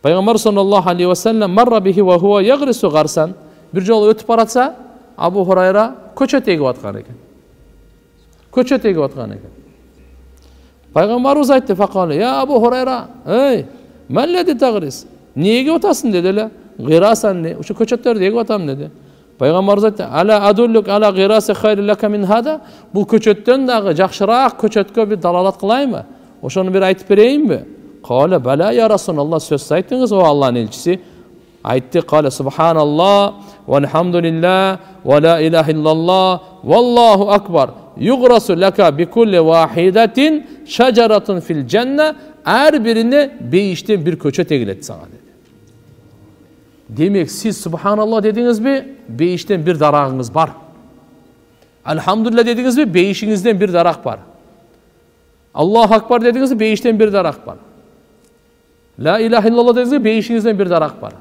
Пайгамбар саллаллаху алейхи ва саллям марра бихи ва хуа ягрису гарсан. Bir жолу өтүп баратса, Абу Хурайра көчөт эгип аткан экен. Көчөт эгип аткан экен. Пайгамбарыбыз айтты, факалы, я Абу Хурайра, ey, мәлләди тагрис? Не эгип атасың деди эле. Гырасан не? Ушу көчөттөрдү эгип атам деди. Пайгамбарыбыз айтты, ала адуллук ала гырасы хайру лака мин хада? Бул көчөттөн дагы жакшыраак көчөткө бир далалат кылайынбы? Ошону бир айтып берейинби? Кала бала я Расулаллах, сөз айтыңыз, о Аллахтын элчиси. Айтты, кала субханаллах, вальхамдулиллах, ва ла илаха иллаллах, валлаху акбар. Юграсу лака бикулли вахидатин шажаратун фил жанна. Ар бирине бейиштен бир көчөт эгилет сага деди. Демек, сиз субханаллах дедиңизби, бейиштен бир дарагыңыз бар. Алхамдулилlah дедиңизби, бейишиңизден бир дарак бар. Аллаху акбар дедиңизби, бейиштен бир дарак бар. Ла илаха иллаллах дедиңизби, бейишиңизден бир дарак бар.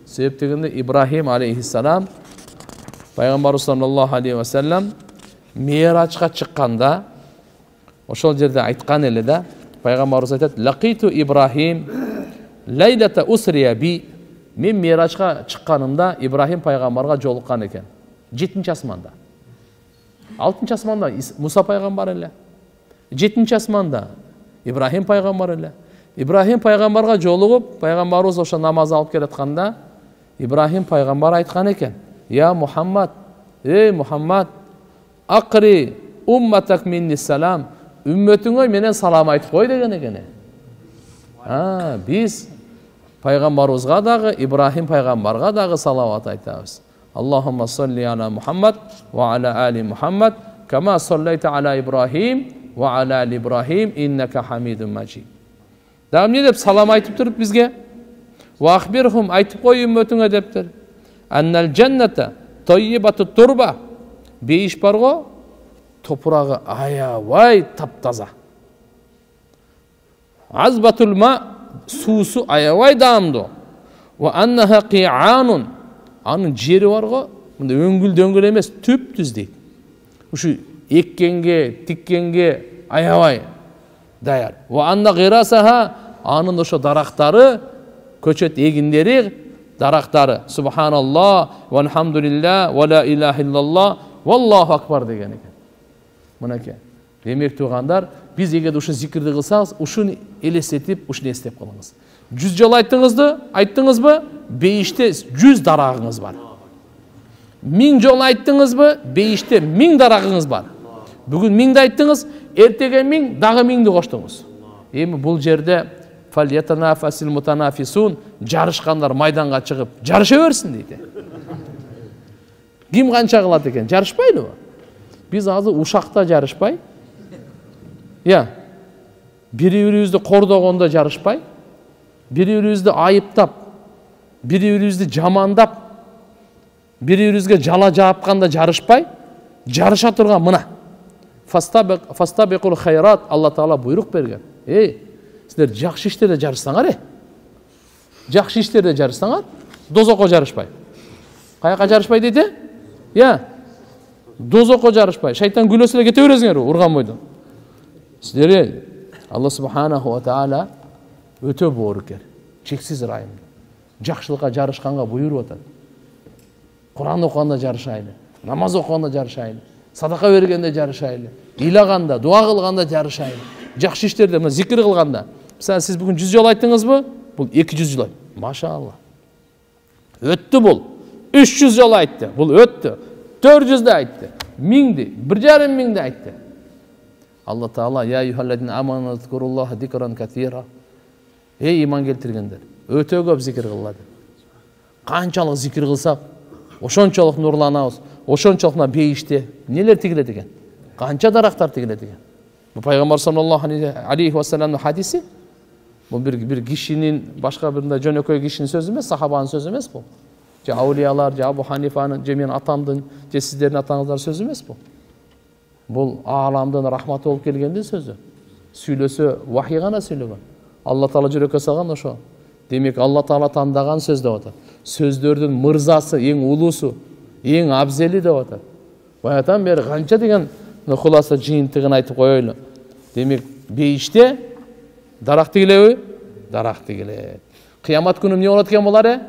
Себеп дегенде Ибрахим алейхиссалам, Пайгамбар саллаллаху алейхи ва саллям Миражга чыкканда, ошол жерде айткан эле да, Пайгамбарыбыз айтат, лакиту Ибрахим лайлата усрия би. Мен Миражга чыкканымда Ибрахим пайгамбарга жолуккан экен. 7-чи асманда. 6-чы асманда Муса пайгамбар эле. 7-чи асманда Ибрахим пайгамбар эле. Ибрахим пайгамбарга жолугуп, пайгамбарыбыз ошо намаз алып келатканда, Ибрахим пайгамбар айткан экен, я Мухаммад, ey Мухаммад, акри умматак минни салам, үммөтүңө менен салам айтып кой деген экен. Биз пайгамбарыбызга дагы, Ибрахим пайгамбарга дагы салават айтабыз. Аллахумма салли ала Мухаммад ва ала али Мухаммад, кама саллайта ала Ибрахим ва ала али Ибрахим, иннака хамидун маджид. Дагы не деп салам айтып туруп бизге? Ва ахбирхум, айтып кой үммөтүңө дептир. Аннал жанната тойибату турба. Бейиш барго, топурагы аябай таптаза. Азбатул ма, суусу аябай даамдуу. Ва аннаха қи'анун, анын жери барго, мындай өңгүл-дөңгүл эмес, түп-түз дейт. Ушу эккенге, тиккенге аябай даяр. Ва анна гырасаха, анын ошо дарактары, көчөт эгиндери, дарактары, субханаллах, вальхамдулиллах, ва ла илаха иллаллах, валлаху акбар деген экен. Мынакей. Демек тугандар, биз эгер ушу зикирди кылсаңыз, ушуну элестетип, ушуну эстеп калыңыз. 100 жолу айттыңызбы, бейиште 100 дарагыңыз бар. 1000 жолу айттыңызбы, бейиште 1000 дарагыңыз бар. Бүгүн 1000 айттыңыз, эртеге 1000, дагы 1000ди коштуңуз. Эми бул жерде фальятанафасил мутанафисун, жарышкандар майданга чыгып, жарыша берсин дейт. Ким канча кылат экен? Жарышпайлыбы? Биз азыр ушакта жарышпай, бири-бирибизди кордогондо жарышпай, бири-бирибизди айыптап, бири-бирибизди жамандап, бири-бирибизге жала жаапканда жарышпай, жарыша турган мына. Фастабикул хайрат, Алла Таала буйрук берген. Силер жакшы иштерде жарышсаңар, жакшы иштерде жарышсаңар, дозокко жарышпай. Каяка жарышпай дейт? Дозокко жарышпай. Шайтан күлөсө эле кете бересиңер, урган бойдон. Силер Алла субханаху ва таала өтө боорукер, чексиз ырайымдуу. Жакшылыкка жарышканга буйруп атат. Куран окуганда жарышайлы, намаз окуганда жарышайлы, садака бергенде жарышайлы, ыйлаганда, дуа кылганда жарышайлы, жакшы иштерде, мына зикир кылганда. Мисалы, сиз бүгүн 100 жолу айттыңызбы? Бул 200 жолу. Машалла. Өттү бул. 300 жолу айтты. Бул өттү. 400 да айтты. 1000ди, 1500 айтты. Алла Таала, я юхалладин аману зкуруллаха зикран катира. Эй иман келтиргендер, өтө көп зикир кылла деп. Канчалык зикир кылсак, ошончолук нурланабыз, ошончолук мына бейиште нелер тигилет экен? Канча дарактар тигилет экен? Бул Пайгамбар саллаллаху алейхи ва салламдын хадиси. Бул бир кишинин, башка бир жөнөкөй кишинин сөзү эмес, сахабанын сөзү эмес бул. Же аулиялар, же Абу Ханифанын, же менин атамдын, же сиздердин атаңыздардын сөзү эмес бул. Бул ааламдын рахматы болуп келгендин сөзү. Сүйлөсө вахий гана сүйлөгөн. Алла Таала жүрөккө салган ошо. Демек Алла Таала тандаган сөз деп атат. Сөздөрдүн мырзасы, эң улуусу, эң абзели деп атат. Баятан бери канча деген хуласа жыйынтыгын айтып коелу. Демек бейиште дарак тигилеби? даракты келет. Кыямат күнү эмне болот экен булар?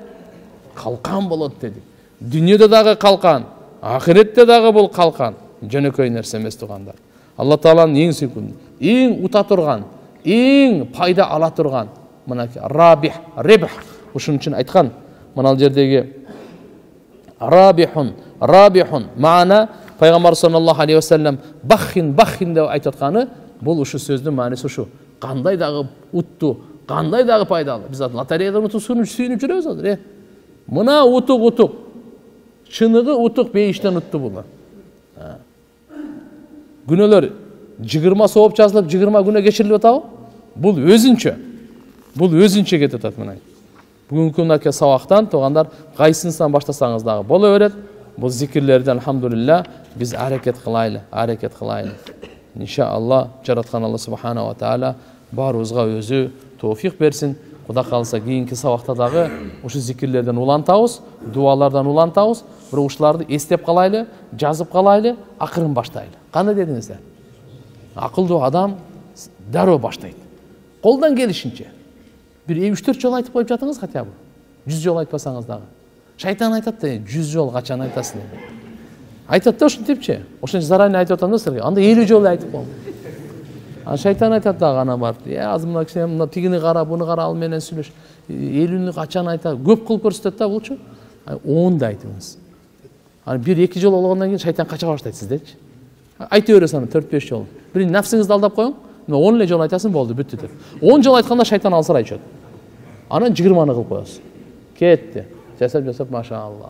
Калкан болот деди. Дүйнөдө дагы калкан, ахиретте дагы бул калкан. Жөнөкөй нерсе эмес тугандар. Алла Тааланын эң сүйкүн, эң ута турган, эң пайда ала турган мынакей рабих, рибх. Ушун үчүн айткан мына жердеги рабихун, рабихун маана пайгамбар саллаллаху алейхи ва саллям баххин деп айтып атканы бул ушу сөздүн мааниси ушу. Кандай дагы утту, кандай дагы пайдалуу. Биз лотереядан утуп сүйүнүп жүрөбүз азыр. Мына утук. Чыныгы утук бейиштен утту бул. Күнөлөр 20 сооп жазылып 20 күнө кечирилип атабы? Бул өзүнчө кетип атат мына. Бүгүнкү мынакей сабактан туугандар кайсынысынан баштасаңыз дагы боло берет. Бул зикирлерден алхамдулилла биз аракет кылайлы. Иншалла жараткан Алла субхана ва таала баарыбызга өзү тоофик берсин. Кудай калса кийинки сабакта дагы ушу зикирлерден улантабыз, дуалардан улантабыз. Бирок ушуларды эстеп калайлы, жазып калайлы, акырын баштайлы. Кандай дедиңиздер? Акылдуу адам дароо баштайт. Колдон келишинче. Bir 3-4 жол айтып коюп жатыңыз хотя бы. 100 жол айтпасаңыз дагы. Шайтан айтат да 100 жол качан айтасың деп. Айтат да ушинтипчи. Ошон заранее айтып атам да силерге. Анда 50 жол айтып кол. Шайтан айтат дагы ана барып. Азыр мына киши мына тигини кара, буну кара, ал менен сүйлөш. 50-ни качан айтат? Көп кылып көрсөтөт да булчу. 10 да айтыңыз. Аны 1-2 жол болгондон кийин шайтан кача баштайт сиздечи. Айта бересиз аны 4-5 жол. Бир нафсиңизди алдап коюң. 10 эле жол айтасың болду, бүттү деп. 10 жол айтканда шайтан алсырай чөт. Анан 20-ны кылып коесуз. Кетти. Жасап машаалла.